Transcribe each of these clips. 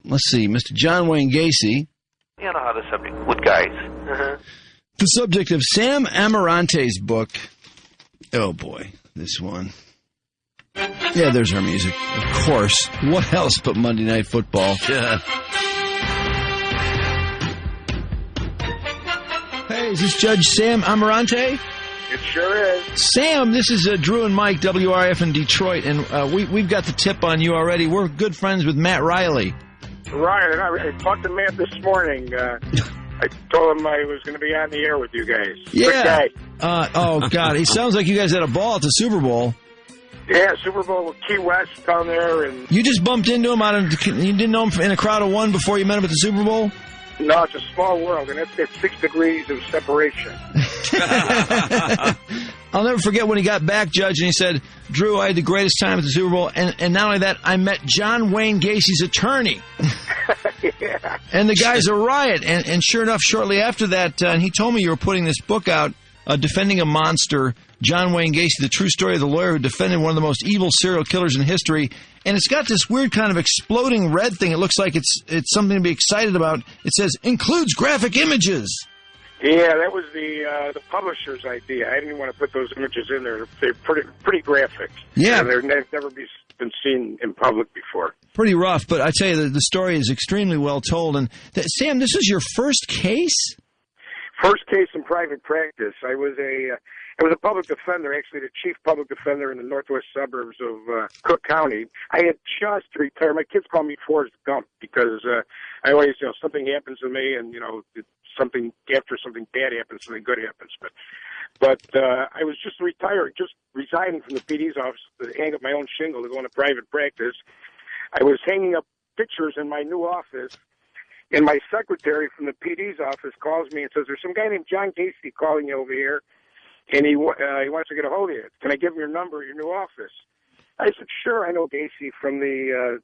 let's see, Mr. John Wayne Gacy. You know how the subject with guys. The subject of Sam Amirante's book. Oh, boy, this one. Yeah, there's our music. Of course. What else but Monday Night Football? Yeah. Hey, is this Judge Sam Amirante? It sure is. Sam, this is Drew and Mike, WRIF in Detroit, and we've got the tip on you already. We're good friends with Matt Riley. Right, and I talked to Matt this morning. I told him I was going to be on the air with you guys. Yeah. Oh, God. It sounds like you guys had a ball at the Super Bowl. Yeah, Super Bowl with Key West down there. And you just bumped into him you didn't know him in a crowd of one before you met him at the Super Bowl? No, it's a small world, and it's got 6 degrees of separation. I'll never forget when he got back, Judge, and he said, Drew, I had the greatest time at the Super Bowl, and not only that, I met John Wayne Gacy's attorney. Yeah. And the guy's a riot. And sure enough, shortly after that, and he told me you were putting this book out, Defending a Monster, John Wayne Gacy, the true story of the lawyer who defended one of the most evil serial killers in history. And it's got this weird kind of exploding red thing. It looks like it's something to be excited about. It says, includes graphic images. Yeah, that was the publisher's idea. I didn't want to put those images in there. They're pretty graphic. Yeah. And they've never been seen in public before. Pretty rough, but I tell you, the story is extremely well told. And Sam, this is your first case? First case in private practice. I was a public defender, actually the chief public defender in the northwest suburbs of Cook County. I had just retired. My kids call me Forrest Gump because I always, something happens to me, and something after something bad happens, something good happens. But I was just retired, just resigning from the PD's office to hang up my own shingle to go into private practice. I was hanging up pictures in my new office. And my secretary from the PD's office calls me and says, there's some guy named John Gacy calling you over here, and he wants to get a hold of you. Can I give him your number at your new office? I said, sure, I know Gacy from the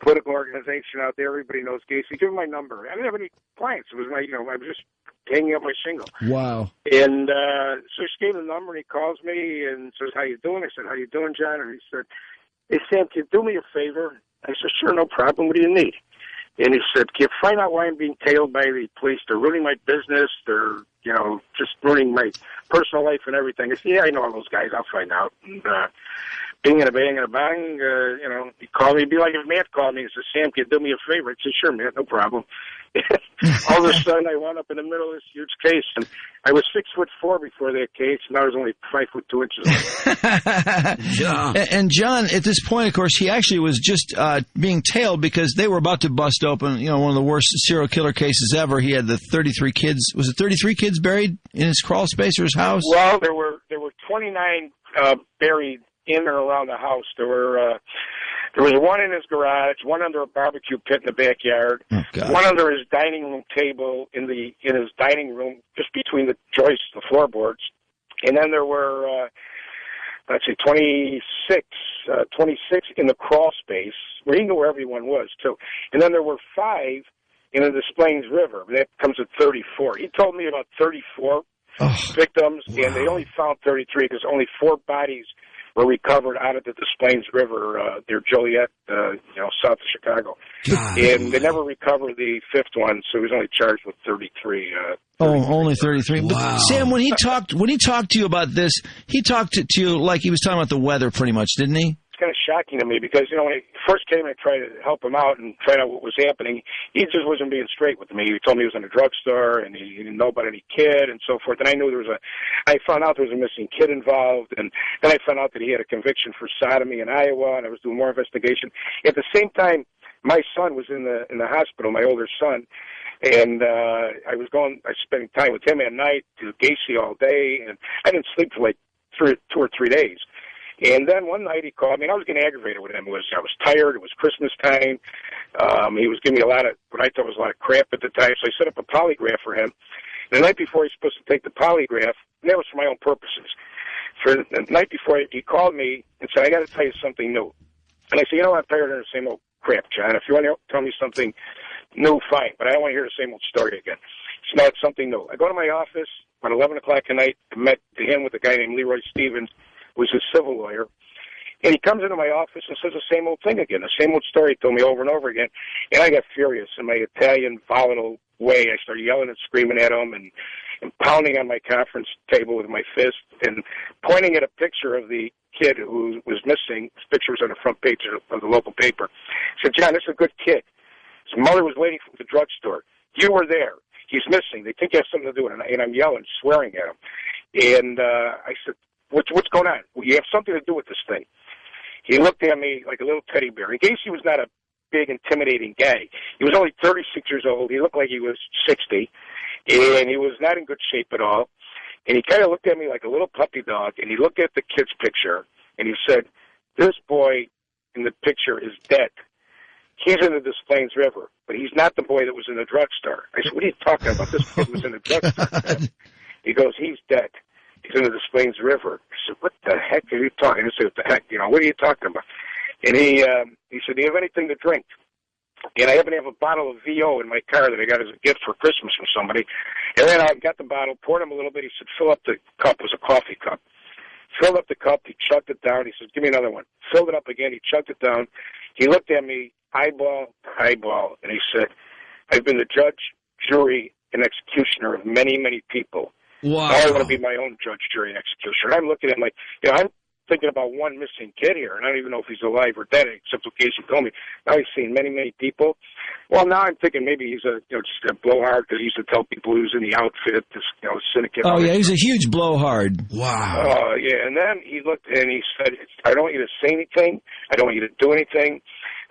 political organization out there. Everybody knows Gacy. Give him my number. I didn't have any clients. It was I was just hanging up my shingle. Wow. And so she gave him the number, and he calls me and says, how you doing? I said, how you doing, John? And he said, hey, Sam, can you do me a favor? I said, sure, no problem. What do you need? And he said, can you find out why I'm being tailed by the police? They're ruining my business. They're, just ruining my personal life and everything. I said, yeah, I know all those guys. I'll find out. And bing and a bang and a bang, he called me. It'd be like if Matt called me and said, Sam, can you do me a favor? I said, sure, Matt, no problem. All of a sudden, I wound up in the middle of this huge case, and I was 6'4" before that case, and I was only 5'2" inches. Yeah. And John, at this point, of course, he actually was just being tailed because they were about to bust open, one of the worst serial killer cases ever. He had the 33 kids. Was it 33 kids buried in his crawl space or his house? Well, there were 29 buried in or around the house. There was one in his garage, one under a barbecue pit in the backyard, one under his dining room table in his dining room, just between the joists, the floorboards, and then there were 26 in the crawl space where he knew where everyone was too, and then there were 5 in the Des Plaines River. That comes at 34. He told me about 34 victims, wow. And they only found 33 because only 4 bodies were recovered out of the Des Plaines River near Joliet, south of Chicago. God. And they never recovered the 5th one, so he was only charged with 33. Only 33. Wow. But Sam, when he talked to you about this, he talked to you like he was talking about the weather, pretty much, didn't he? It's kind of shocking to me because when he first came, I tried to help him out and find out what was happening. He just wasn't being straight with me. He told me he was in a drugstore and he didn't know about any kid and so forth. And I knew I found out there was a missing kid involved, and then I found out that he had a conviction for sodomy in Iowa, and I was doing more investigation. At the same time, my son was in the hospital, my older son, and I spent time with him at night, to Gacy all day, and I didn't sleep for like 2 or 3 days. And then one night he called me, and I was getting aggravated with him. I was tired. It was Christmas time. He was giving me a lot of what I thought was a lot of crap at the time. So I set up a polygraph for him. And the night before he's supposed to take the polygraph, and that was for my own purposes. For the night before, he called me and said, I got to tell you something new. And I said, I'm tired of the same old crap, John. If you want to tell me something new, fine. But I don't want to hear the same old story again. It's not something new. I go to my office about 11 o'clock at night, met him with a guy named Leroy Stevens, who was a civil lawyer. And he comes into my office and says the same old thing again, the same old story he told me over and over again. And I got furious in my Italian, volatile way. I started yelling and screaming at him and pounding on my conference table with my fist and pointing at a picture of the kid who was missing. His picture was on the front page of the local paper. I said, John, this is a good kid. His mother was waiting from the drugstore. You were there. He's missing. They think he has something to do with it. And I'm yelling, swearing at him. And I said, what's going on? Well, you have something to do with this thing. He looked at me like a little teddy bear. And Gacy was not a big, intimidating guy. He was only 36 years old. He looked like he was 60. And he was not in good shape at all. And he kind of looked at me like a little puppy dog. And he looked at the kid's picture. And he said, this boy in the picture is dead. He's in the Des Plaines River, but he's not the boy that was in the drugstore. I said, what are you talking about? This kid was in the drugstore. He goes, he's dead. He's in the Des Plaines River. I said, what the heck are you talking? I said, what the heck? What are you talking about? And he said, do you have anything to drink? And I happen to have a bottle of VO in my car that I got as a gift for Christmas from somebody. And then I got the bottle, poured him a little bit. He said, fill up the cup. It was a coffee cup. Filled up the cup. He chugged it down. He said, give me another one. Filled it up again. He chugged it down. He looked at me, eyeball to eyeball, and he said, I've been the judge, jury, and executioner of many, many people. Wow. Now I want to be my own judge, jury, and executioner. And I'm looking at him like, I'm thinking about one missing kid here, and I don't even know if he's alive or dead, except what Gacy told me. Now he's seen many, many people. Well, now I'm thinking maybe he's just a blowhard because he used to tell people he was in the outfit, this syndicate. Oh, yeah, he's a huge blowhard. Wow. Oh, yeah, and then he looked and he said, I don't want you to say anything. I don't want you to do anything.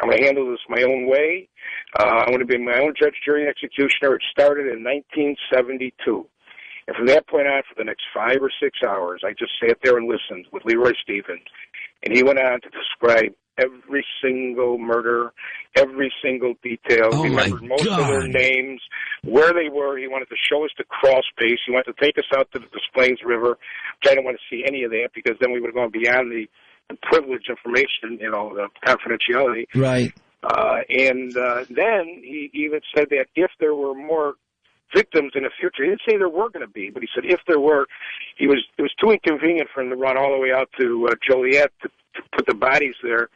I'm going to handle this my own way. I want to be my own judge, jury, and executioner. It started in 1972. And from that point on, for the next 5 or 6 hours, I just sat there and listened with Leroy Stevens. And he went on to describe every single murder, every single detail. Oh, he remembered most of their names, where they were. He wanted to show us the crawl space. He wanted to take us out to the Des Plaines River, which I didn't want to see any of that because then we would have gone beyond the privileged information, the confidentiality. Right. And then he even said that if there were more victims in the future, he didn't say there were going to be, but he said if there were, it was too inconvenient for him to run all the way out to Joliet to put the bodies there.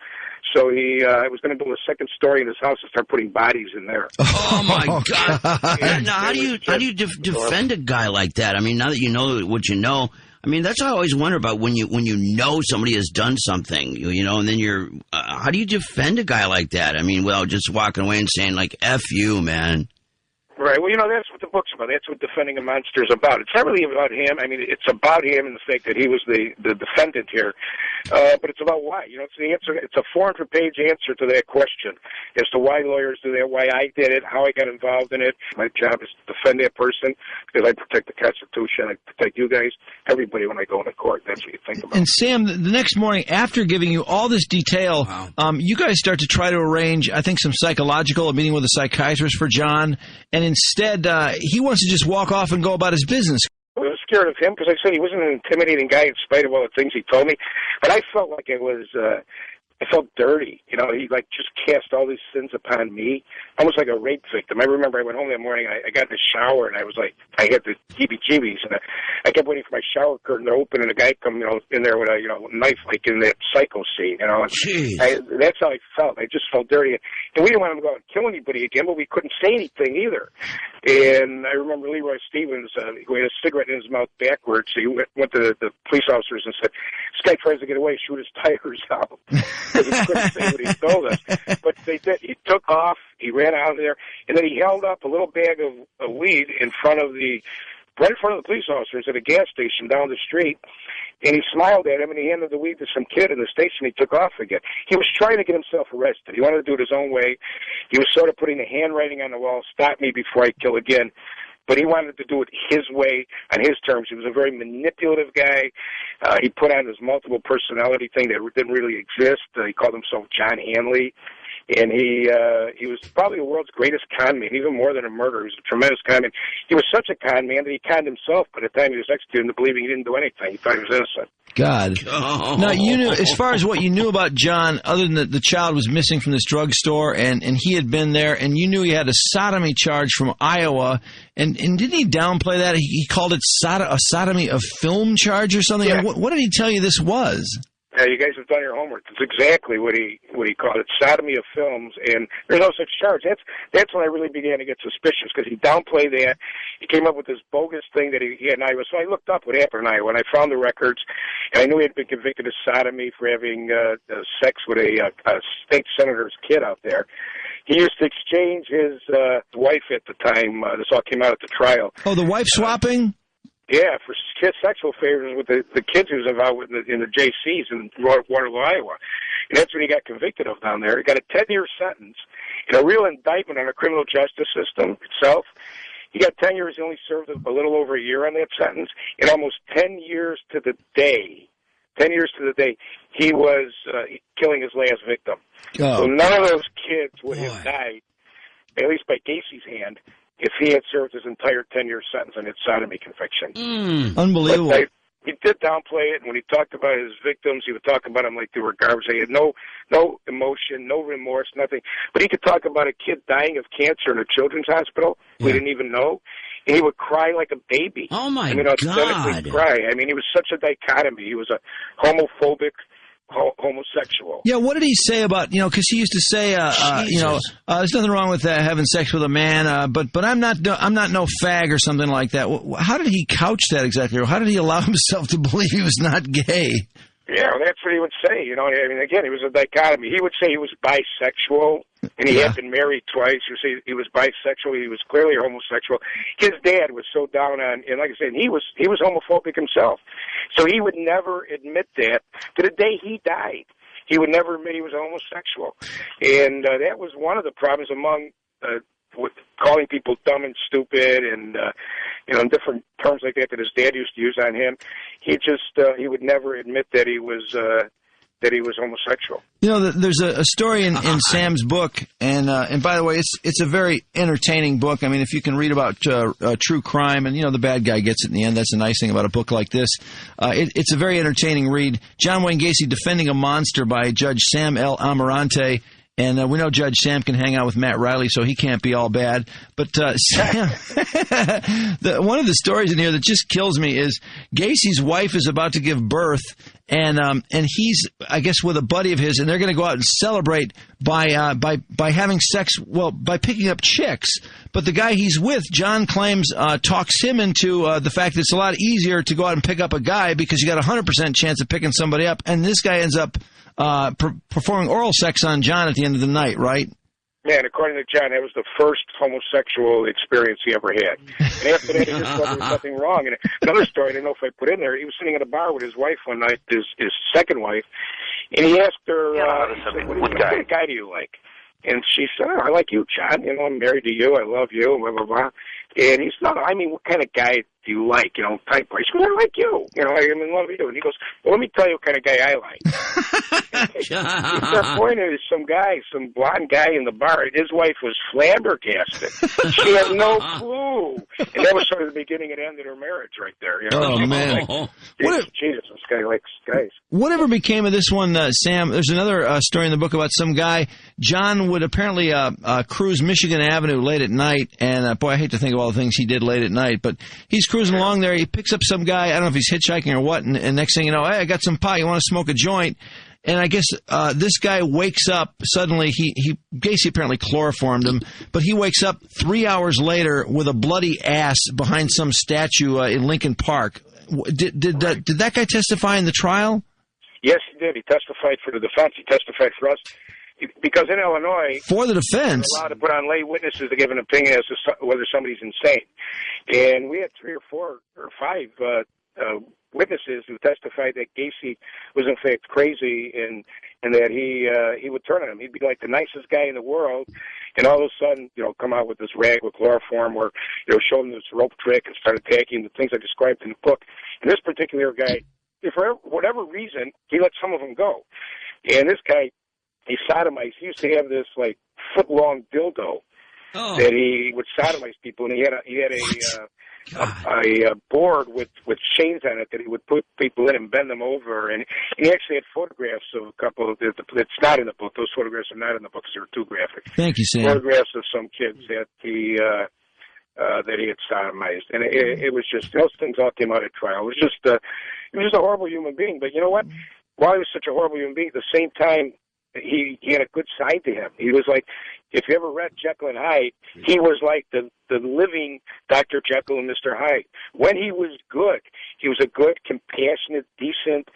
So he was going to build a second story in his house and start putting bodies in there. Oh my God! Now, how do you defend a guy like that? I mean, now that you know what you know. I mean, that's what I always wonder about when you know somebody has done something, and then you're, how do you defend a guy like that? I mean, without just walking away and saying, like, F you, man. Right. Well, that's what the book's about. That's what Defending a Monster is about. It's not really about him. I mean, it's about him and the fact that he was the defendant here. But it's about why. It's the answer. It's a 400-page answer to that question as to why lawyers do that, why I did it, how I got involved in it. My job is to defend that person because I protect the Constitution. I protect you guys, everybody when I go into court. That's what you think about. And Sam, the next morning, after giving you all this detail, you guys start to try to arrange, I think, some a meeting with a psychiatrist for John, and instead, he wants to just walk off and go about his business. I was scared of him because I said he wasn't an intimidating guy in spite of all the things he told me. But I felt like I felt dirty. He just cast all these sins upon me, almost like a rape victim. I remember I went home that morning, I got in the shower, and I was like, I had the heebie-jeebies, and I kept waiting for my shower curtain to open, and a guy come, in there with a, knife, like in that Psycho scene, that's how I felt. I just felt dirty. And we didn't want him to go out and kill anybody again, but we couldn't say anything either. And I remember Leroy Stevens, who had a cigarette in his mouth backwards, so he went to the police officers and said, this guy tries to get away, shoot his tires out. Because he couldn't say what he told us. But they did. He took off, he ran out of there, and then he held up a little bag of weed right in front of the police officers at a gas station down the street, and he smiled at him, and he handed the weed to some kid in the station. He took off again. He was trying to get himself arrested. He wanted to do it his own way. He was sort of putting the handwriting on the wall, stop me before I kill again. But he wanted to do it his way, on his terms. He was a very manipulative guy. He put on this multiple personality thing that didn't really exist. He called himself John Hanley. And he was probably the world's greatest con man, even more than a murderer. He was a tremendous con man. He was such a con man that he conned himself by the time he was executed into believing he didn't do anything. He thought he was innocent. God. Oh. Now, you knew, as far as what you knew about John, other than that the child was missing from this drugstore and he had been there, and you knew he had a sodomy charge from Iowa, and didn't he downplay that? He called it a sodomy of film charge or something? Yeah. What did he tell you this was? Yeah, you guys have done your homework. That's exactly what he called it, sodomy of films, and there's no such charge. That's when I really began to get suspicious, because he downplayed that. He came up with this bogus thing that he had in Iowa. So I looked up what happened in Iowa, and I found the records, and I knew he had been convicted of sodomy for having sex with a state senator's kid out there. He used to exchange his wife at the time. This all came out at the trial. Oh, the wife swapping? Yeah, for sexual favors with the kids he was involved with in the JCs in Waterloo, Iowa. And that's what he got convicted of down there. He got a 10-year sentence and a real indictment on the criminal justice system itself. He got 10 years. He only served a little over a year on that sentence. And almost 10 years to the day, he was killing his last victim. Oh. So none of those kids would have died, at least by Gacy's hand, if he had served his entire 10-year sentence on his sodomy conviction. Unbelievable. But he did downplay it, and when he talked about his victims, he would talk about them like they were garbage. They had no emotion, no remorse, nothing. But he could talk about a kid dying of cancer in a children's hospital we didn't even know, and he would cry like a baby. Oh, my God. Cry. I mean, he was such a dichotomy. He was a homophobic homosexual. Yeah, what did he say about, because he used to say, there's nothing wrong with having sex with a man, but I'm not no fag or something like that. How did he couch that exactly, or how did he allow himself to believe he was not gay? Yeah, well, that's what he would say. I mean, again, he was a dichotomy. He would say he was bisexual, and he had been married twice. He would say he was bisexual. He was clearly homosexual. His dad was so down on, and like I said, he was homophobic himself. So he would never admit that to the day he died. He would never admit he was homosexual, and that was one of the problems among with calling people dumb and stupid, and different terms like that his dad used to use on him. He would never admit that he was homosexual. There's a story in Sam's book, and by the way, it's a very entertaining book. I mean, if you can read about true crime, and the bad guy gets it in the end, that's the nice thing about a book like this. It's a very entertaining read. John Wayne Gacy, Defending a Monster, by Judge Sam Amirante. And we know Judge Sam can hang out with Matt Riley, so he can't be all bad. But Sam, one of the stories in here that just kills me is Gacy's wife is about to give birth, and he's, I guess, with a buddy of his, and they're going to go out and celebrate by having sex, by picking up chicks. But the guy he's with, John claims, talks him into the fact that it's a lot easier to go out and pick up a guy because you got a 100% chance of picking somebody up, and this guy ends up performing oral sex on John at the end of the night, right? Yeah, and according to John, that was the first homosexual experience he ever had. And after that, he just thought there was something wrong. And another story, I don't know if I put in there, he was sitting at a bar with his wife one night, his second wife, and he asked her, what kind of guy do you like? And she said, I like you, John. I'm married to you. I love you, blah, blah, blah. And he said, I mean, what kind of guy do you like, type-wise? She goes, I like you. I'm in love with you. And he goes, well, let me tell you what kind of guy I like. Her point is some blonde guy in the bar. His wife was flabbergasted. She had no clue. And that was sort of the beginning and end of her marriage right there. Oh, man. Jesus, this guy likes guys. Whatever became of this one, Sam? There's another story in the book about some guy. John would apparently cruise Michigan Avenue late at night. And, boy, I hate to think of all the things he did late at night. But he's cruising along there. He picks up some guy. I don't know if he's hitchhiking or what. And next thing you know, hey, I got some pot. You want to smoke a joint? And I guess this guy wakes up suddenly. Gacy apparently chloroformed him, but he wakes up 3 hours later with a bloody ass behind some statue in Lincoln Park. Did that guy testify in the trial? Yes, he did. He testified for the defense. He testified for us. Because in Illinois, for the defense, you're allowed to put on lay witnesses to give an opinion as to whether somebody's insane. And we had 3 or 4 or 5 witnesses who testified that Gacy was in fact crazy and that he would turn on him. He'd be like the nicest guy in the world, and all of a sudden, come out with this rag with chloroform or show him this rope trick and start attacking the things I described in the book. And this particular guy, for whatever reason, he let some of them go. And this guy, he sodomized. He used to have this foot-long dildo that he would sodomize people, and he had a board with chains on it that he would put people in and bend them over. And he actually had photographs of a couple. It's not in the book. Those photographs are not in the book because they're too graphic. Thank you, Sam. Photographs of some kids that he had sodomized, and it was just those things all came out at trial. It was just a horrible human being. But you know what? while he was such a horrible human being, at the same time, he had a good side to him. He was like, if you ever read Jekyll and Hyde, he was like the living Dr. Jekyll and Mr. Hyde. When he was good, he was a good, compassionate, decent,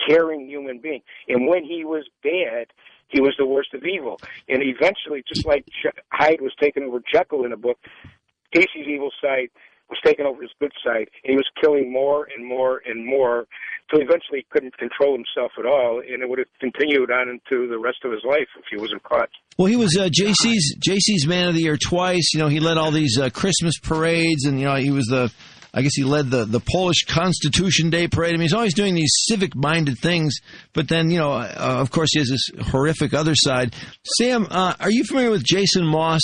caring human being. And when he was bad, he was the worst of evil. And eventually, just like Hyde was taking over Jekyll in the book, Gacy's evil side was taking over his good side, and he was killing more and more and more, so eventually he couldn't control himself at all, and it would have continued on into the rest of his life if he wasn't caught. Well, he was JC's Man of the Year twice. You know, he led all these Christmas parades, and, you know, he was he led the Polish Constitution Day parade. I mean, he's always doing these civic-minded things, but then, you know, of course, he has this horrific other side. Sam, are you familiar with Jason Moss?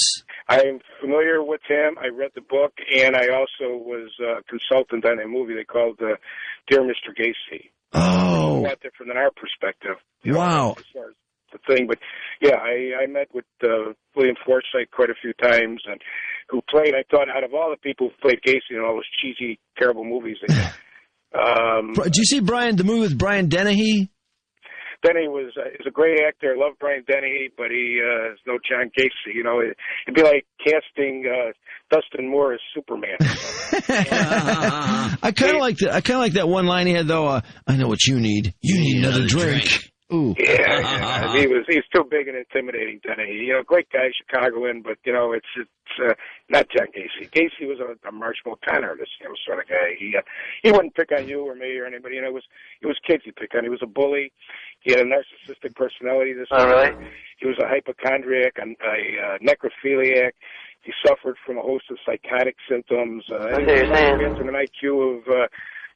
I'm familiar with him. I read the book, and I also was a consultant on a movie they called Dear Mr. Gacy. Oh. A lot different than our perspective. Wow. As far as the thing. But, yeah, I met with William Forsythe quite a few times, and who played, I thought, out of all the people who played Gacy in all those cheesy, terrible movies they did. Did you see the movie with Brian Dennehy? Denny is a great actor. I love Brian Denny, but he is no John Gacy. You know, it'd be like casting Dustin Moore as Superman. I kind of like that one line he had though. I know what you need. You need another drink. Ooh. Yeah. He's too big and intimidating, Denny. You know, great guy, Chicagoan, but you know, it's not John Gacy. Gacy was a marshmallow con artist, you know, sort of guy. He wouldn't pick on you or me or anybody. You know, it was kids he picked on. He was a bully. He had a narcissistic personality. Really? He was a hypochondriac, a necrophiliac. He suffered from a host of psychotic symptoms. He had an IQ of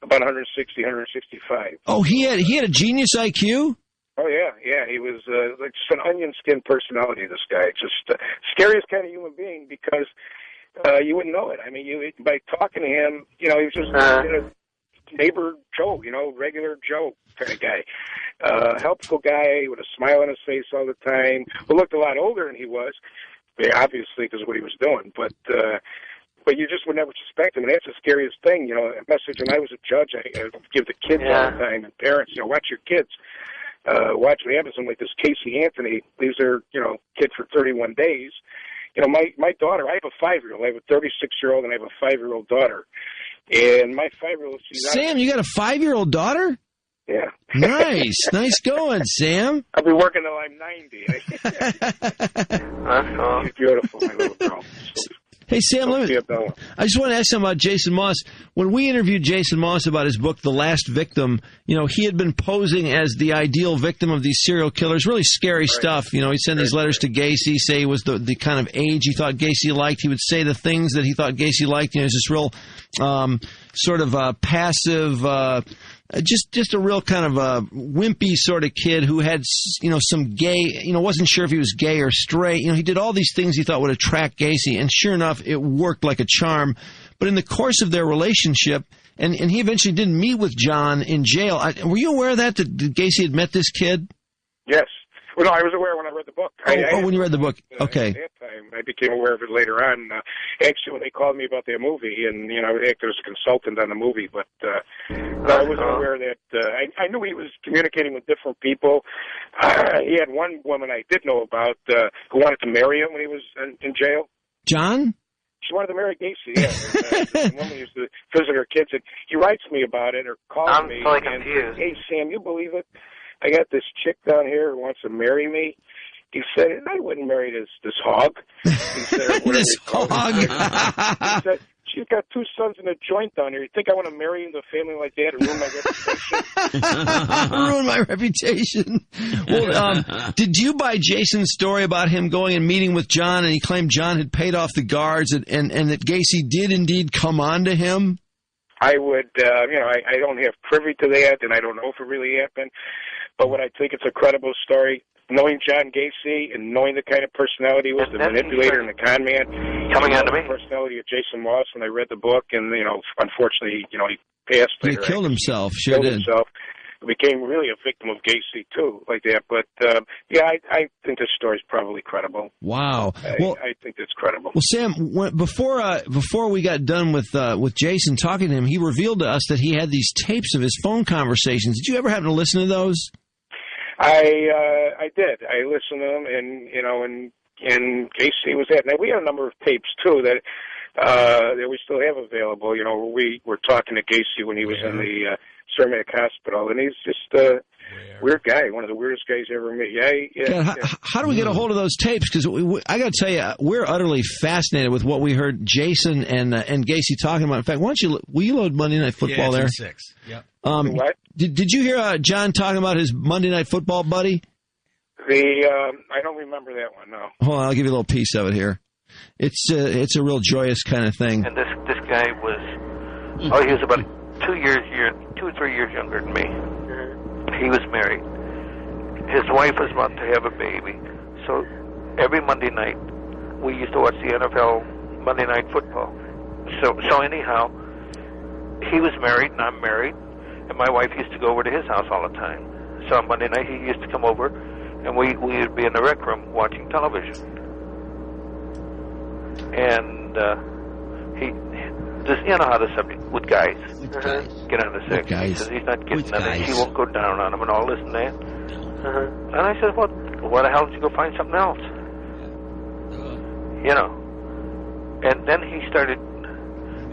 about 160, 165. Oh, he had a genius IQ? Oh, yeah. He was like just an onion skin personality, this guy. Just scariest kind of human being because you wouldn't know it. I mean, by talking to him, you know, he was just neighbor Joe, you know, regular Joe kind of guy. Helpful guy with a smile on his face all the time, who looked a lot older than he was, obviously because of what he was doing. But you just would never suspect him, and that's the scariest thing. You know, a message when I was a judge, I give the kids all the time and parents, you know, watch your kids. Watch what happens. And like this Casey Anthony leaves her, you know, kid for 31 days. You know, my daughter, I have a 5-year-old. I have a 36-year-old, and I have a 5-year-old daughter. And my 5-year-old... Sam, you got a 5-year-old daughter? Yeah. Nice going, Sam. I'll be working till I'm 90. She's beautiful, my little girl. Hey, Sam, I just want to ask something about Jason Moss. When we interviewed Jason Moss about his book, The Last Victim, you know, he had been posing as the ideal victim of these serial killers, really scary stuff. You know, he'd send these letters to Gacy, say he was the kind of age he thought Gacy liked. He would say the things that he thought Gacy liked. You know, he's this real sort of passive, just a real kind of wimpy sort of kid who had, you know, some gay, you know, wasn't sure if he was gay or straight. You know, he did all these things he thought would attract Gacy, and sure enough, it worked like a charm. But in the course of their relationship, and he eventually didn't meet with John in jail. Were you aware of that Gacy had met this kid? Yes. Well, no, I was aware when I read the book. When you read the book. Okay. At that time, I became aware of it later on. Actually, when they called me about their movie, and, you know, I acted as a consultant on the movie, but I wasn't aware that... I knew he was communicating with different people. He had one woman I did know about who wanted to marry him when he was in jail. John? She wanted to marry Gacy, yeah. The woman used to visit her kids, and he writes me about it or calls me. I'm totally confused. Hey, Sam, you believe it? I got this chick down here who wants to marry me. He said, I wouldn't marry this hog. He said, this hog? He said, she's got 2 sons in a joint down here. You think I want to marry into a family like that and ruin my reputation? Ruin my reputation. Well, did you buy Jason's story about him going and meeting with John, and he claimed John had paid off the guards, and that Gacy did indeed come on to him? I would, you know, I don't have privy to that, and I don't know if it really happened. But what I think it's a credible story, knowing John Gacy and knowing the kind of personality he was, the manipulator and the con man, coming on to me, the personality of Jason Moss when I read the book, and, you know, unfortunately, you know, he passed later. He killed himself, He became really a victim of Gacy, too, like that. But, yeah, I think this story's probably credible. Wow. I think it's credible. Well, Sam, before we got done with Jason talking to him, he revealed to us that he had these tapes of his phone conversations. Did you ever happen to listen to those? I did. I listened to them, and and Gacy was that. Now we had a number of tapes too that we still have available. We were talking to Gacy when he was in the Cermak Hospital, and he's just a weird guy, one of the weirdest guys I ever met. Yeah. How do we get a hold of those tapes? Because I got to tell you, we're utterly fascinated with what we heard Jason and Gacy talking about. In fact, will you load Monday Night Football there? 6. Yep. What? Did you hear John talking about his Monday Night Football buddy? I don't remember that one. No. Hold on, I'll give you a little piece of it here. It's a real joyous kind of thing. And this guy was, he was about 2 or 3 years younger than me. He was married. His wife was about to have a baby. So every Monday night, we used to watch the NFL Monday Night Football. So anyhow, he was married and I'm married, and my wife used to go over to his house all the time. So on Monday night, he used to come over, and we would be in the rec room watching television. And you know how the subject with guys get on the sick. He says he's not getting nothing. He won't go down on him and all this and that. And I said, well, why the hell did you go find something else? And then he started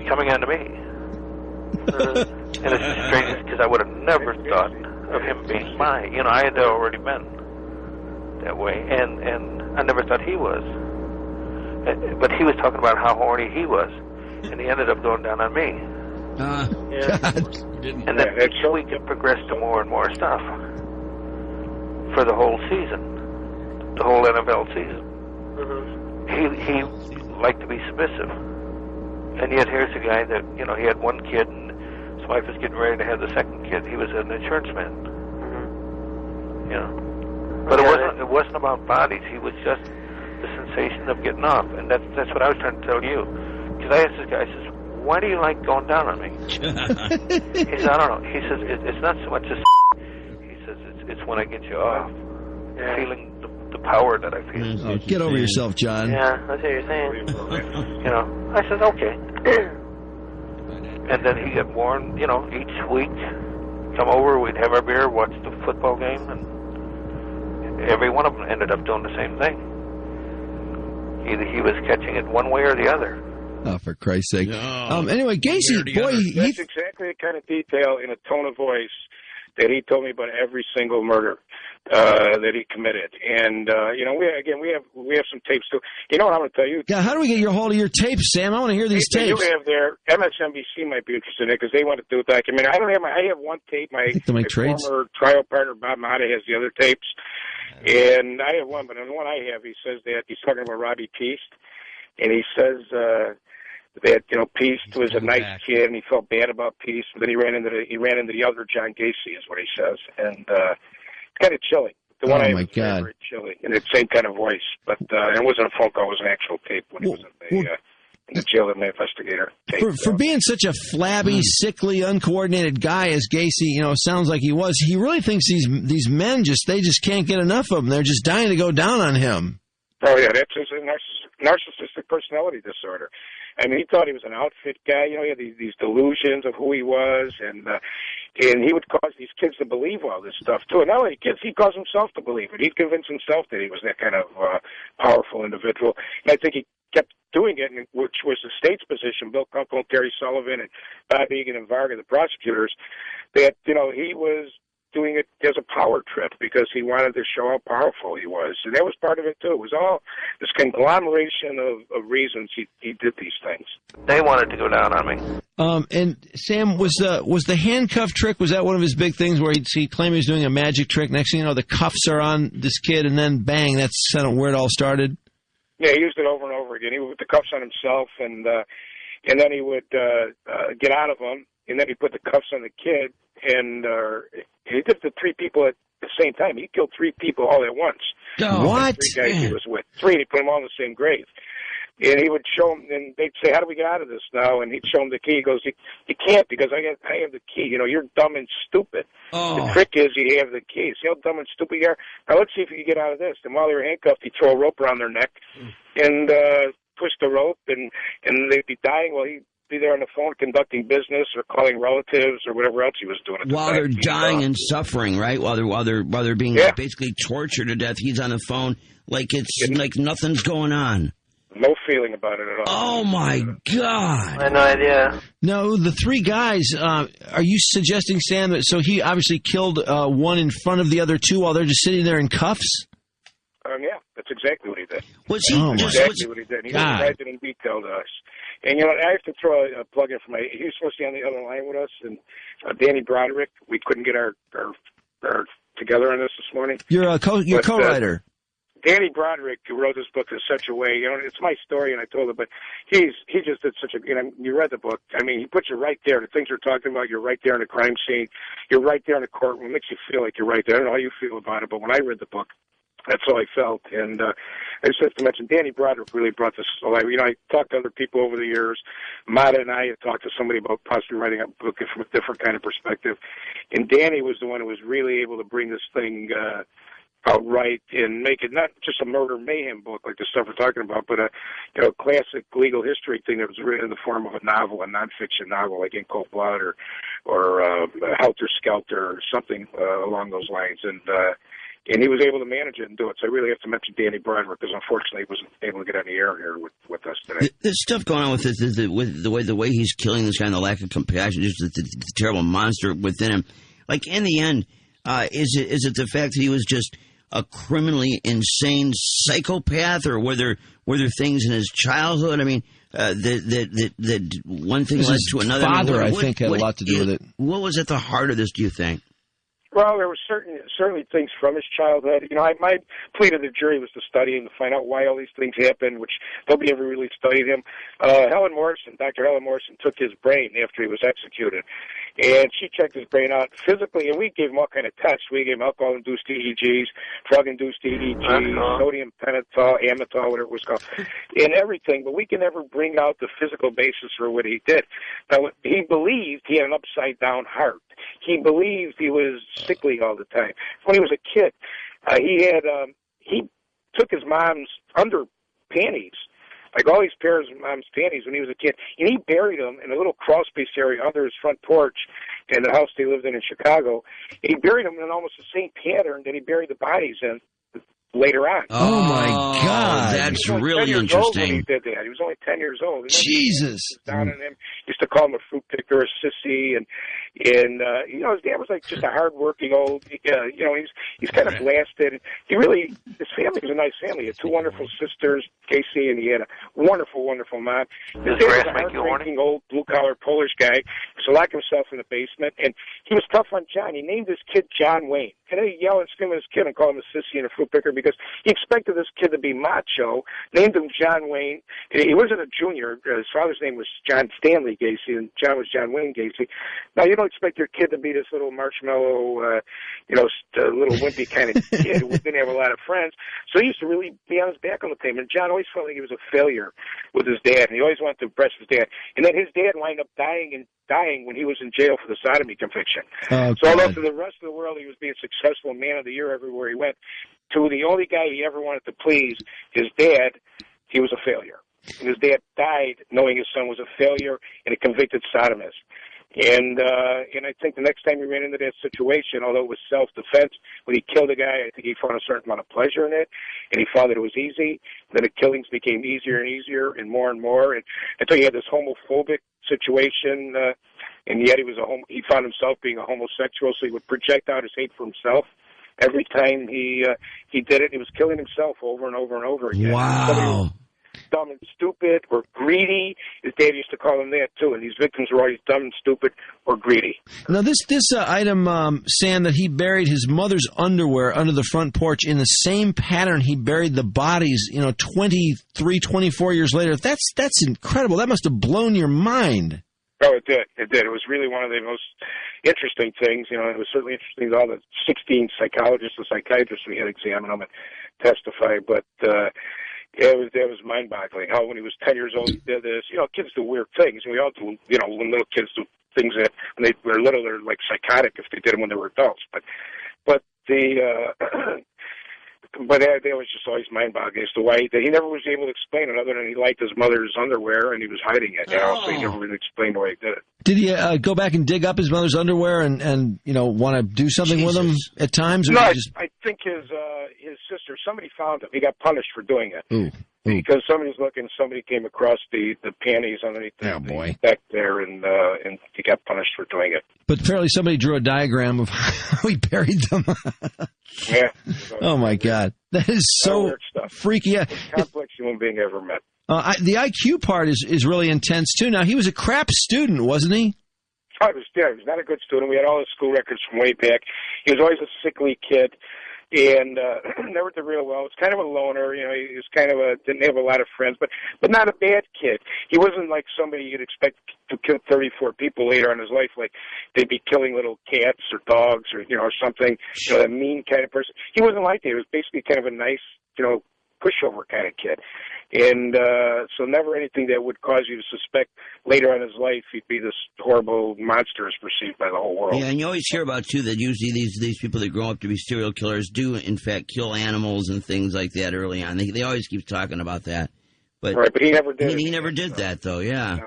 coming on to me. And it's the strangest because I would have never thought of him being bi. I had already been that way, and I never thought he was. But he was talking about how horny he was, and he ended up going down on me. And then each week it progressed to more and more stuff for the whole season, the whole NFL season. He liked to be submissive, and yet here's a guy that he had one kid, and his wife was getting ready to have the second kid. He was an insurance man, But it wasn't about bodies. He was just the sensation of getting off, and that's what I was trying to tell you. Because I asked this guy, I says, why do you like going down on me? He says, I don't know. He says, it's not so much as he says, it's when I get you off. Feeling the power that I feel. Oh, get over yourself, John. Yeah, that's what you're saying. I said, okay. And then he got warned, each week, come over, we'd have our beer, watch the football game, and every one of them ended up doing the same thing. Either he was catching it one way or the other. Oh, for Christ's sake. No. Anyway, Gacy, boy, that's exactly the kind of detail in a tone of voice that he told me about every single murder that he committed. And we have some tapes too. You know what I'm going to tell you? Yeah, how do we get your hold of your tapes, Sam? I want to hear these tapes. You have their MSNBC might be interested in it because they want to do a documentary. I have one tape. My former trial partner Bob Mata has the other tapes. And I have one, but on the one I have, he says that he's talking about Robbie Peast, and he says that Peast was a nice kid, and he felt bad about Peast, but then he ran into the other John Gacy, is what he says, and it's kind of chilling. The one I have is very, very chilly, and it's the same kind of voice, but it wasn't a phone call; it was an actual tape when he was in the jail as an investigator. For being such a flabby, sickly, uncoordinated guy as Gacy, sounds like he was, he really thinks these men just can't get enough of him. They're just dying to go down on him. Oh, yeah, that's his narcissistic personality disorder. I mean, he thought he was an outfit guy. He had these delusions of who he was, and he would cause these kids to believe all this stuff, too. And not only kids, he caused himself to believe it. He'd convince himself that he was that kind of powerful individual. And I think he kept doing it, which was the state's position, Bill Kunkel, Terry Sullivan, and Bob Egan and Varga, the prosecutors, that, he was doing it as a power trip because he wanted to show how powerful he was. And that was part of it, too. It was all this conglomeration of reasons he did these things. They wanted to go down on me. And Sam, was the handcuff trick, was that one of his big things where he claimed he was doing a magic trick? Next thing you know, the cuffs are on this kid, and then bang, that's kind of where it all started? Yeah, he used it over and over again. He would put the cuffs on himself, and then he would get out of them, and then he put the cuffs on the kid, and he did it to 3 people at the same time. He killed 3 people all at once. Oh, what? 3 guys he was with. 3, he put them all in the same grave. And he would show them, and they'd say, how do we get out of this now? And he'd show them the key. He goes, you can't because I have the key. You're dumb and stupid. Oh. The trick is you have the key. See how dumb and stupid you are? Now let's see if you can get out of this. And while they were handcuffed, he'd throw a rope around their neck and twist the rope, and they'd be dying. Well, he'd be there on the phone conducting business or calling relatives or whatever else he was doing. While they're dying and suffering, right? While they're being basically tortured to death, he's on the phone like like nothing's going on. No feeling about it at all. Oh, my God. I had no idea. No, the three guys, are you suggesting, Sam, that so he obviously killed one in front of the other two while they're just sitting there in cuffs? Yeah, that's exactly what he did. Was he exactly what he did. He described it in detail to us. And, you know, I have to throw a plug in for he was supposed to be on the other line with us, and Danny Broderick, we couldn't get our together on this morning. You're co-writer. Danny Broderick, who wrote this book in such a way, you know, it's my story, and I told it, but he just did such a, you know, you read the book. I mean, he puts you right there. The things we're talking about, you're right there in the crime scene. You're right there in the courtroom. It makes you feel like you're right there. I don't know how you feel about it, but when I read the book, that's how I felt. And I just have to mention, Danny Broderick really brought this alive. You know, I talked to other people over the years. Mata and I had talked to somebody about possibly writing a book from a different kind of perspective. And Danny was the one who was really able to bring this thing outright and make it not just a murder mayhem book like the stuff we're talking about, but a classic legal history thing that was written in the form of a novel, a nonfiction novel like In Cold Blood or Helter Skelter or something along those lines. And he was able to manage it and do it. So I really have to mention Danny Broderick because unfortunately he wasn't able to get on the air here with us today. There's stuff going on with this, with the way he's killing this guy and the lack of compassion, just the terrible monster within him. Like in the end, is it the fact that he was just a criminally insane psychopath, or were there things in his childhood? I mean, that one thing led to another. His father, I think, had a lot to do with it. What was at the heart of this, do you think? Well, there were certainly things from his childhood. You know, my plea to the jury was to study him, to find out why all these things happened, which nobody ever really studied him. Dr. Helen Morrison took his brain after he was executed, and she checked his brain out physically, and we gave him all kind of tests. We gave him alcohol-induced EEGs, drug-induced EEGs, sodium pentothal, amytal, whatever it was called, and everything, but we can never bring out the physical basis for what he did. Now, he believed he had an upside-down heart. He believed he was sickly all the time. When he was a kid, he took his mom's under panties, like all these pairs of mom's panties when he was a kid, and he buried them in a little crawl space area under his front porch in the house they lived in Chicago. He buried them in almost the same pattern that he buried the bodies in later on. Oh my God, that's really interesting. He did that. He was only 10 years old. Jesus. Down on him, used to call him a fruit picker, a sissy, and you know, his dad was like just a hardworking old. You know, he's kind of blasted. His family was a nice family. He had two wonderful sisters, Gacy, and he had a wonderful mom. His dad was a hard-drinking old blue-collar Polish guy. He used to lock himself in the basement, and he was tough on John. He named his kid John Wayne. And he'd yell and scream at his kid and call him a sissy and a fruit picker because he expected this kid to be macho. Named him John Wayne. He wasn't a junior. His father's name was John Stanley Gacy, and John was John Wayne Gacy. Now, you don't expect your kid to be this little marshmallow, little wimpy kind of kid who didn't have a lot of friends. So he used to really be on his back on the pavement. John always felt like he was a failure with his dad, and he always wanted to impress his dad. And then his dad wound up dying when he was in jail for the sodomy conviction. So although to the rest of the world he was being successful, man of the year everywhere he went, to the only guy he ever wanted to please, his dad, he was a failure. And his dad died knowing his son was a failure and a convicted sodomist. And I think the next time he ran into that situation, although it was self-defense, when he killed a guy, I think he found a certain amount of pleasure in it, and he found that it was easy. Then the killings became easier and easier and more, and until he had this homophobic situation, and yet he found himself being a homosexual, so he would project out his hate for himself. Every time he did it, he was killing himself over and over and over again. Wow. Dumb and stupid or greedy. His dad used to call him that too, and these victims were always dumb and stupid or greedy. Now this item, Sam, that he buried his mother's underwear under the front porch in the same pattern he buried the bodies, 23, 24 years later. That's incredible. That must have blown your mind. Oh, it did. It did. It was really one of the most interesting things. It was certainly interesting to all the 16 psychologists and psychiatrists we had examine them and testify, but it was mind-boggling how when he was 10 years old he did this. Kids do weird things. We all do, when little kids do things that when they were little they're like psychotic if they did them when they were adults. But the But that was just always mind-boggling as to why he never was able to explain it, other than he liked his mother's underwear and he was hiding it. So he never really explained why he did it. Did he go back and dig up his mother's underwear and want to do something with them at times? Or No, I think his sister, somebody found him. He got punished for doing it. Ooh. Because somebody's looking, somebody came across the panties underneath the back there, and he got punished for doing it. But apparently somebody drew a diagram of how he buried them. Yeah. Oh, my God. That is so freaky. Yeah. Complex human being I ever met. The IQ part is really intense, too. Now, he was a crap student, wasn't he? Oh, he was not a good student. We had all his school records from way back. He was always a sickly kid. And never did real well. He was kind of a loner, he was kind of didn't have a lot of friends, but not a bad kid. He wasn't like somebody you'd expect to kill 34 people later in his life, like they'd be killing little cats or dogs or something, a mean kind of person. He wasn't like that. He was basically kind of a nice, pushover kind of kid. And so never anything that would cause you to suspect later on in his life he'd be this horrible monster as perceived by the whole world. Yeah, and you always hear about, too, that usually these people that grow up to be serial killers do, in fact, kill animals and things like that early on. They always keep talking about that. But he never did. He never did that, though, yeah.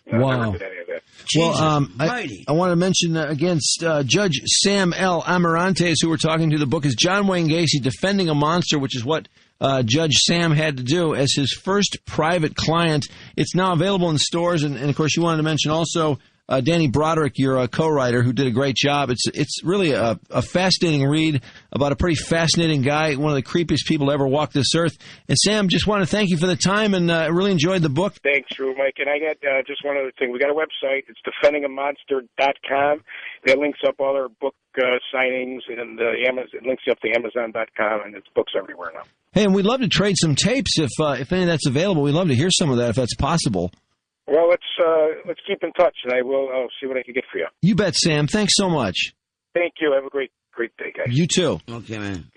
No, wow. never did any of that. Jesus I want to mention against Judge Sam Amirante, who we're talking to. The book is John Wayne Gacy, Defending a Monster, which is what Judge Sam had to do as his first private client. It's now available in stores, and of course, you wanted to mention also Danny Broderick, your co-writer, who did a great job. It's really a fascinating read about a pretty fascinating guy, one of the creepiest people to ever walk this earth. And Sam, just want to thank you for the time, and really enjoyed the book. Thanks, Drew, Mike. And I got just one other thing. We got a website. It's defendingamonster.com. That links up all our book signings, and it links you up to Amazon.com, and it's books everywhere now. Hey, and we'd love to trade some tapes if any of that's available. We'd love to hear some of that if that's possible. Well, let's keep in touch, and I'll see what I can get for you. You bet, Sam. Thanks so much. Thank you. Have a great day, guys. You too. Okay, man.